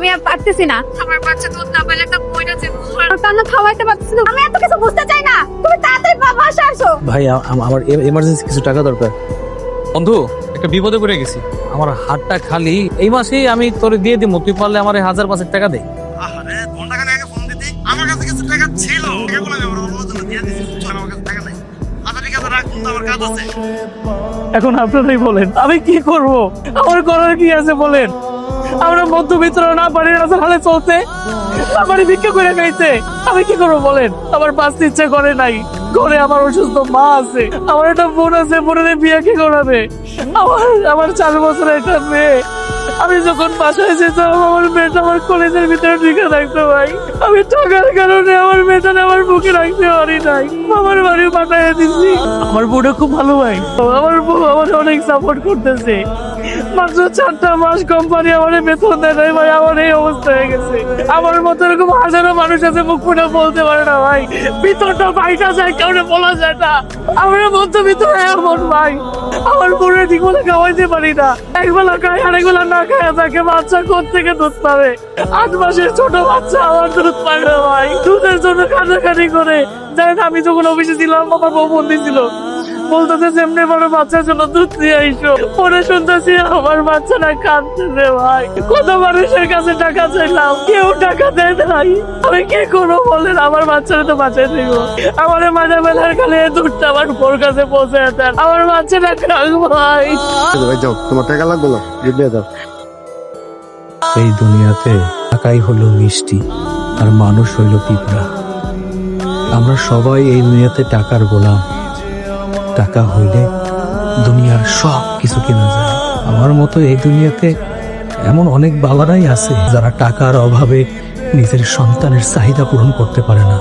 আমি আর পারতেছি না। আমার বাচ্চা দুধ না পেলে একটা বইটা যে কান্না খাওয়াইতে পারতেছি না। আমি এত কিছু বুঝতে চাই না, তুমি তাড়াতাড়ি বাসায় আসো। ভাই আমার এমার্জেন্সি কিছু টাকা দরকার। বন্ধু, একটা বিপদে পড়ে গেছি। আমার হাতটা খালি, এই মাসেই আমি তোরে দিয়ে দিব, তুই পারলে আমার 1000-5 টাকা দে। আরে ঘন্টা খানেক আগে ফোন দিতি, আমার কাছে কিছু টাকা ছিল, টাকাগুলো আমি আমার বন্ধুর জন্য দিয়ে দিয়েছি। আমার কাছে টাকা নাই। আচ্ছা ঠিক আছে, রাখ, কিন্তু আমার কাজ আছে। এখন আপনারাই বলেন আমি কি করব? আমার করার কি আছে বলেন? আমরা মধ্যবিত্ত না পারি রাস্তার হালে চলতে, আমার ভিক্ষা করে খাইতে। আমি কি করবো বলেন? আমার বাঁচতে ইচ্ছে করে নাই। ঘরে আমার অসুস্থ মা আছে, আমার একটা বোন আছে, বোনের বিয়ে কে করাবে? আমার 4 বছরের একটা মেয়ে। আমি যখন বাসায় যেতাম আমার মেয়েটা আমার কলেজের ভিতরে ঢুকে থাকতো ভাই। আমি টাকার কারণে আমার মেয়েটা আমার বুকে রাখতে পারি নাই, আমার বাড়ি পাঠাইয়া দিচ্ছি। আমার বোনও খুব ভালো ভাই, আমার বউ আমার অনেক সাপোর্ট করতেছে। মাত্র 4টা মাস কোম্পানি আমার বেতন দেয় নাই ভাই, আমার এই অবস্থা হয়ে গেছে। আমার মতো এরকম হাজারো মানুষ আছে, মুখ ফুটে বলতে পারে না ভাই। ভিতরটা বাইটা যায়, কারণে বলা যায় না। আমরা মধ্যবিত্ত এমন ভাই, আমার বোনের ঠিক মতো খাওয়াইতে পারি না। একবেলা খায়, আরেকবেলা না খায় থাকে। বাচ্চা কোত্থেকে দুধ পাবে? 8 মাসের ছোট বাচ্চা আমার দুধ পায় না ভাই। দুধের জন্য কান্নাকাটি করে। জানেন, আমি যখন অফিসে ছিলাম আমার বউ ফোন দিয়েছিল, বলতেছে যেমনি বড় বাচ্চার জন্য দুধ দিয়ে আইসো। পরে শুনতেছি আমার বাচ্চাটা কাঁদতেছে ভাই। কত মানুষের কাছে টাকা চাইলাম, কেউ টাকা দেয় নাই। আমি কি করবো বলেন? আমার বাচ্চারা তো বাঁচাই দিব। আমার মাঝে বেলার খালি দুধটা আমার বোর কাছে পৌঁছে দেন, আমার বাচ্চাটা কাক ভাই। ভাই যাও, তোমার টাকা লাগবে না, দিয়ে দাও। এই দুনিয়াতে টাকাই হলো মিষ্টি আর মানুষ হইল পিঁপড়া। আমরা সবাই এই দুনিয়াতে টাকার গোলাম। টাকা হইলে দুনিয়ার সব কিছু কেনা যায়। আমার মতো এই দুনিয়াতে এমন অনেক বাবারাই আছে যারা টাকার অভাবে নিজের সন্তানের চাহিদা পূরণ করতে পারে না।